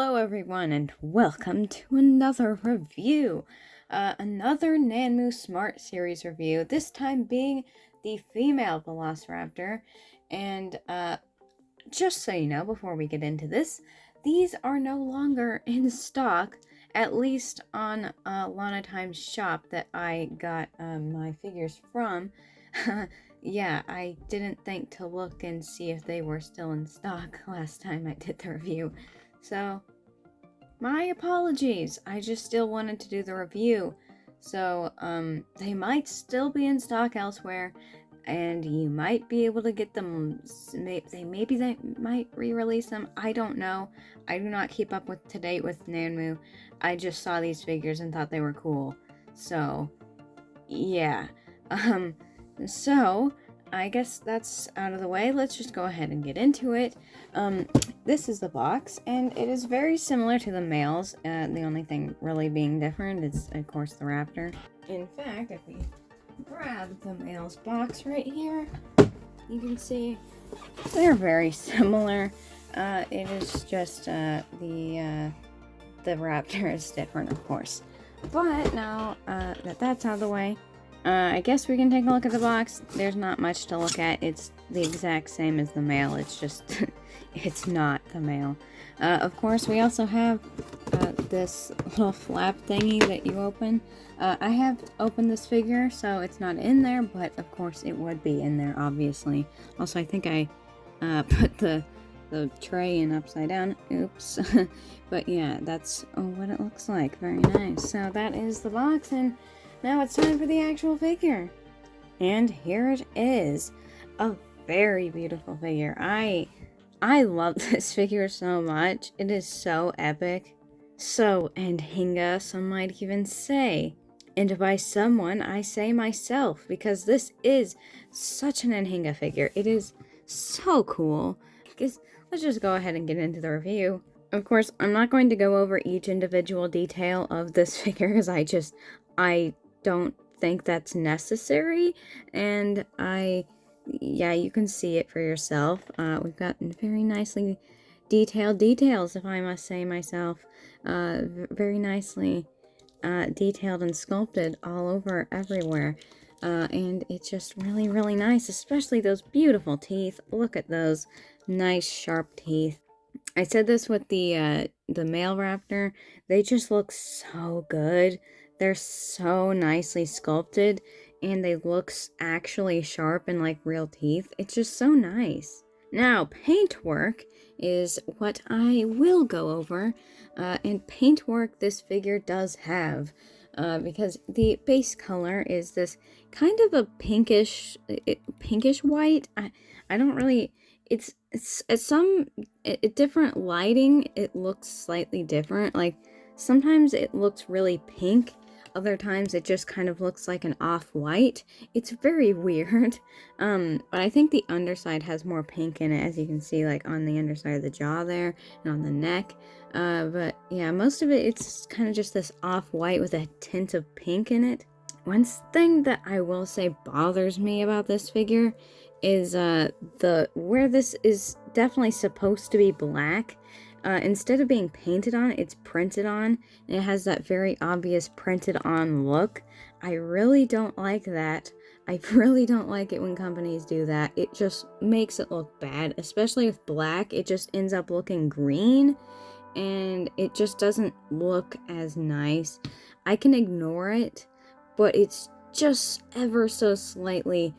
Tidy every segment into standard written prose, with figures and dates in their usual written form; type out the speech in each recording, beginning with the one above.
Hello everyone and welcome to another review. Another Nanmu Smart Series review, this time being the female Velociraptor. And just so you know, before we get into this, these are no longer in stock, at least on Lana Time's shop that I got my figures from. Yeah, I didn't think to look and see if they were still in stock last time I did the review. So, my apologies. I just still wanted to do the review. So, they might still be in stock elsewhere, and you might be able to get them. Maybe they might re-release them. I don't know. I do not keep up to date with Nanmu. I just saw these figures and thought they were cool. So, yeah. So, I guess that's out of the way. Let's just go ahead and get into it. This is the box, and it is very similar to the males. The only thing really being different is, of course, the Raptor. In fact, if we grab the male's box right here, you can see they're very similar. It is just the Raptor is different, of course. But now that that's out of the way, I guess we can take a look at the box. There's not much to look at. It's the exact same as the male. It's just, it's not the male. Of course, we also have this little flap thingy that you open. I have opened this figure, so it's not in there, but of course it would be in there, obviously. Also, I think I put the tray in upside down. Oops. But yeah, that's what it looks like. Very nice. So that is the box, and now it's time for the actual figure. And here it is. A very beautiful figure. I love this figure so much. It is so epic. So Endhinga, some might even say. And by someone, I say myself, because this is such an Endhinga figure. It is so cool. Let's just go ahead and get into the review. Of course, I'm not going to go over each individual detail of this figure, because I don't think that's necessary, and yeah, you can see it for yourself. We've got very nicely detailed details, if I must say myself. Very nicely detailed and sculpted all over everywhere. And it's just really, really nice, especially those beautiful teeth. Look at those nice, sharp teeth. I said this with the male Raptor. They just look so good. They're so nicely sculpted, and they look actually sharp and like real teeth. It's just so nice. Now, paintwork is what I will go over, and paintwork this figure does have, because the base color is this kind of a pinkish white. I don't really. It's at some different lighting. It looks slightly different. Like sometimes it looks really pink. Other times it just kind of looks like an off-white. It's very weird. But I think the underside has more pink in it, as you can see, like on the underside of the jaw there and on the neck. But yeah, most of it's kind of just this off-white with a tint of pink in it. One thing that I will say bothers me about this figure is where this is definitely supposed to be black. Instead of being painted on, it's printed on, and it has that very obvious printed on look. I really don't like that. I really don't like it when companies do that. It just makes it look bad, especially with black. It just ends up looking green, and it just doesn't look as nice. I can ignore it, but it's just ever so slightly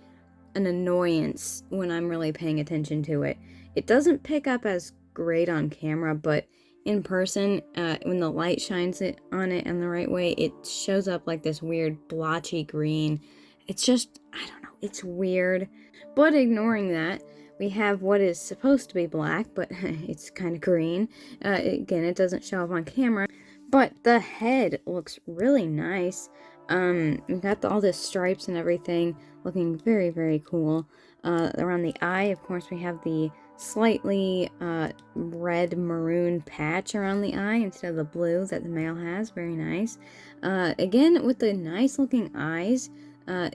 an annoyance when I'm really paying attention to it. It doesn't pick up as great on camera, but in person, when the light shines on it in the right way, it shows up like this weird blotchy green. It's just, I don't know, it's weird. But ignoring that, we have what is supposed to be black, but it's kind of green. Again, it doesn't show up on camera, but the head looks really nice. We've got all the stripes and everything looking very, very cool. Around the eye, of course, we have the slightly red maroon patch around the eye instead of the blue that the male has. Very nice. Again, with the nice looking eyes,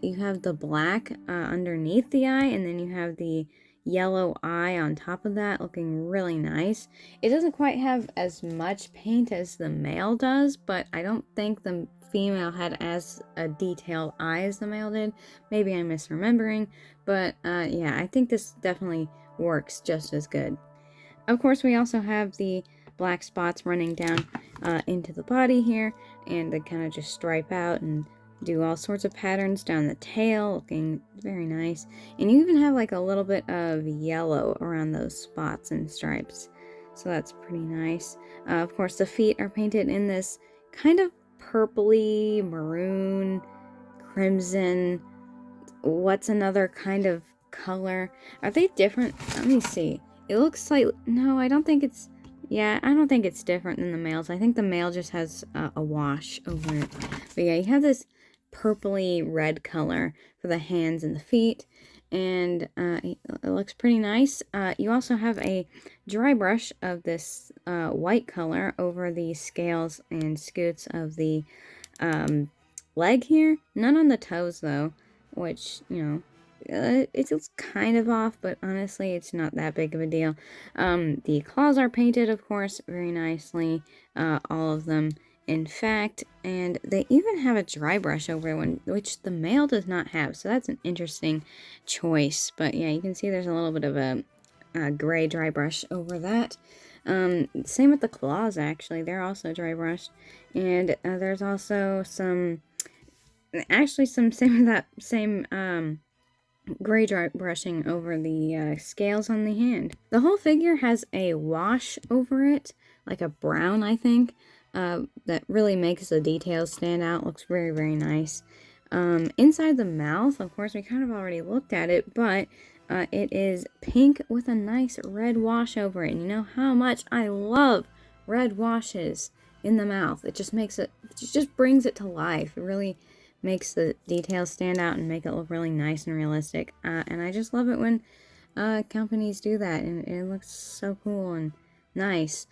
you have the black underneath the eye, and then you have the yellow eye on top of that, looking really nice. It doesn't quite have as much paint as the male does, but I don't think the female had as a detailed eye as the male did. Maybe I'm misremembering, but yeah, I think this definitely works just as good. Of course, we also have the black spots running down into the body here, and they kind of just stripe out and do all sorts of patterns down the tail, looking very nice. And you even have like a little bit of yellow around those spots and stripes, so that's pretty nice. Of course, the feet are painted in this kind of purpley, maroon, crimson. What's another kind of color? Are they different? Let me see. It looks slightly... No, I don't think it's... Yeah, I don't think it's different than the males. I think the male just has a wash over it. But yeah, you have this purpley red color for the hands and the feet. And it looks pretty nice. You also have a dry brush of this white color over the scales and scutes of the leg here. None on the toes, though, which, you know, it's kind of off, but honestly, it's not that big of a deal. The claws are painted, of course, very nicely, all of them, in fact, and they even have a dry brush over one, which the male does not have, so that's an interesting choice. But yeah, you can see there's a little bit of a gray dry brush over that. Same with the claws, actually. They're also dry brushed, and there's also some same gray dry brushing over the scales on the hand. The whole figure has a wash over it, like a brown, I think, that really makes the details stand out. Looks very, very nice. Inside the mouth, of course, we kind of already looked at it, but it is pink with a nice red wash over it. And you know how much I love red washes in the mouth. It just brings it to life. It really makes the details stand out and make it look really nice and realistic. And I just love it when companies do that, and it looks so cool and nice.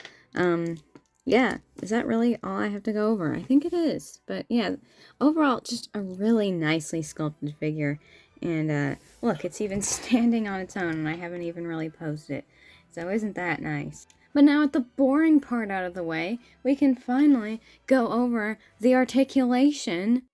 Yeah, is that really all I have to go over? I think it is. But yeah, overall, just a really nicely sculpted figure. And look, it's even standing on its own, and I haven't even really posed it. So isn't that nice? But now, with the boring part out of the way, we can finally go over the articulation.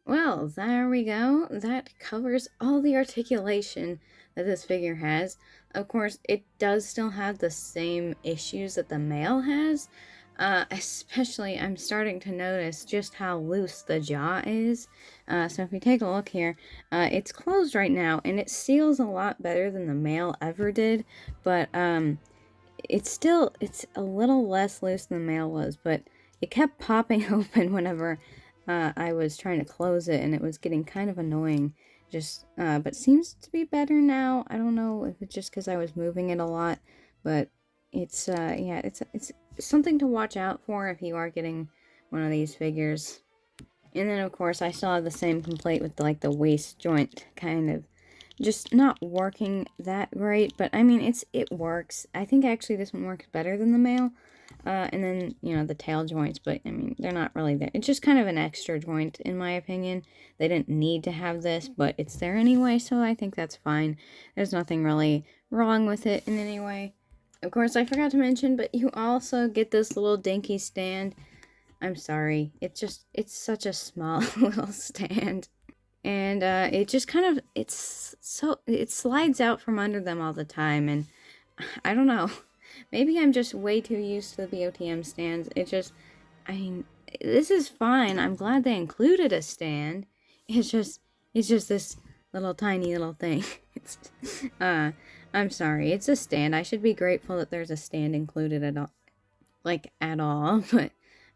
Well, there we go. That covers all the articulation that this figure has. Of course, it does still have the same issues that the male has. Especially, I'm starting to notice just how loose the jaw is. So if you take a look here, it's closed right now, and it seals a lot better than the male ever did. But it's a little less loose than the male was, but it kept popping open whenever I was trying to close it, and it was getting kind of annoying. But seems to be better now. I don't know if it's just because I was moving it a lot, but it's something to watch out for if you are getting one of these figures. And then, of course, I still have the same complaint with the waist joint kind of just not working that great. But I mean, it works. I think actually this one works better than the male. And then, you know, the tail joints, but I mean, they're not really there. It's just kind of an extra joint, in my opinion. They didn't need to have this, but it's there anyway, so I think that's fine. There's nothing really wrong with it in any way. Of course, I forgot to mention, but you also get this little dinky stand. I'm sorry. It's such a small little stand. And it just kind of, it slides out from under them all the time, and I don't know. Maybe I'm just way too used to the BOTM stands. I mean, this is fine. I'm glad they included a stand. It's just this little tiny little thing. I'm sorry. It's a stand. I should be grateful that there's a stand included at all. Like, at all. But,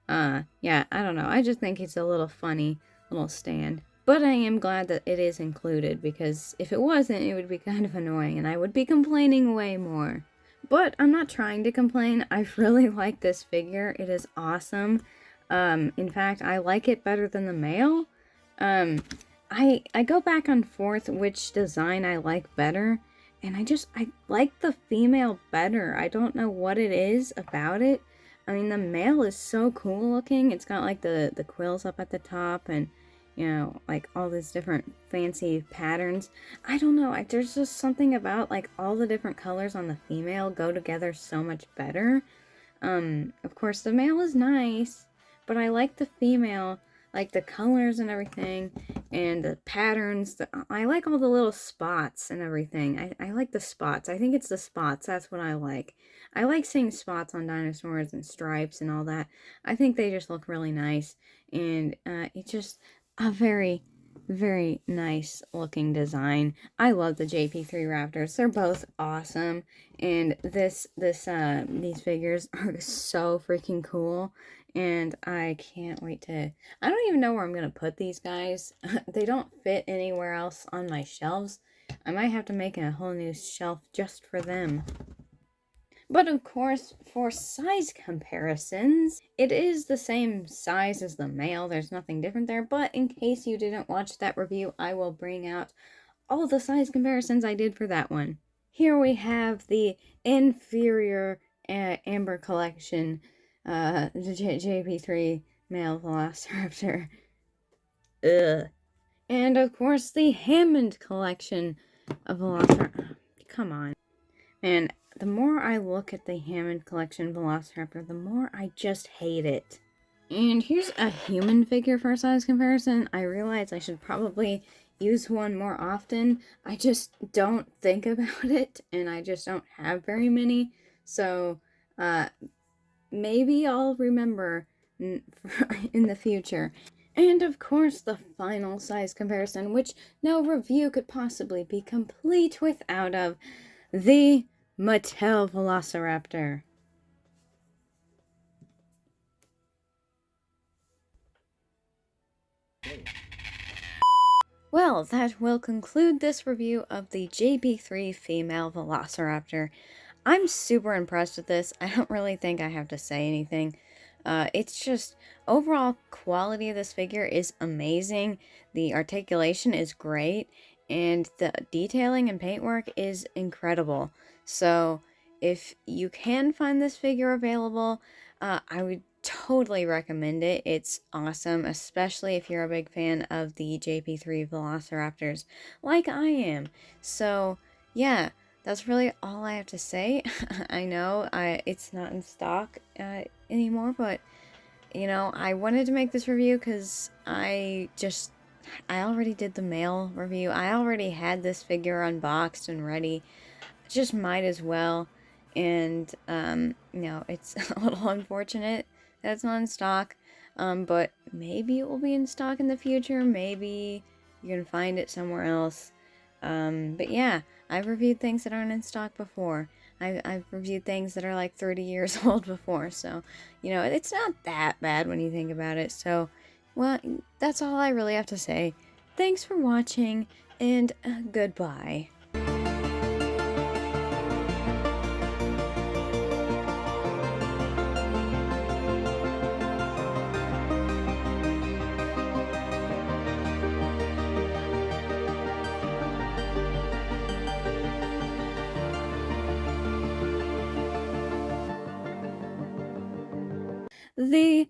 yeah, I don't know. I just think it's a little funny little stand. But I am glad that it is included, because if it wasn't, it would be kind of annoying, and I would be complaining way more. But I'm not trying to complain. I really like this figure. It is awesome. In fact, I like it better than the male. I go back and forth which design I like better, and I like the female better. I don't know what it is about it. I mean, the male is so cool looking. It's got like the quills up at the top, and you know, like all these different fancy patterns. I don't know, there's just something about like all the different colors on the female go together so much better. Of course the male is nice, but I like the female, like the colors and everything, and the patterns. I like all the little spots and everything. I like the spots. I think it's the spots. That's what I like. I like seeing spots on dinosaurs and stripes and all that. I think they just look really nice, and it's just a very, very nice looking design. I love the JP3 Raptors. They're both awesome, and these figures are so freaking cool, and I can't wait to... I don't even know where I'm gonna put these guys. They don't fit anywhere else on my shelves. I might have to make a whole new shelf just for them. But of course, for size comparisons, it is the same size as the male. There's nothing different there. But in case you didn't watch that review, I will bring out all the size comparisons I did for that one. Here we have the inferior Amber Collection, the JP3 male Velociraptor. Ugh. And of course, the Hammond Collection of Velociraptor. Come on. And the more I look at the Hammond Collection Velociraptor, the more I just hate it. And here's a human figure for size comparison. I realize I should probably use one more often. I just don't think about it, and I just don't have very many. So, maybe I'll remember in the future. And of course, the final size comparison, which no review could possibly be complete without of, the Mattel Velociraptor. Well, that will conclude this review of the JP3 female Velociraptor. I'm super impressed with this. I don't really think I have to say anything. It's just, overall quality of this figure is amazing. The articulation is great, and the detailing and paintwork is incredible. So, if you can find this figure available, I would totally recommend it. It's awesome, especially if you're a big fan of the JP3 Velociraptors, like I am. So, yeah, that's really all I have to say. I know it's not in stock anymore, but, you know, I wanted to make this review because I already did the male review. I already had this figure unboxed and ready. Just might as well. And, you know, it's a little unfortunate that it's not in stock. But maybe it will be in stock in the future. Maybe you can find it somewhere else. But yeah, I've reviewed things that aren't in stock before. I've reviewed things that are like 30 years old before. So, you know, it's not that bad when you think about it. So, well, that's all I really have to say. Thanks for watching, and goodbye. the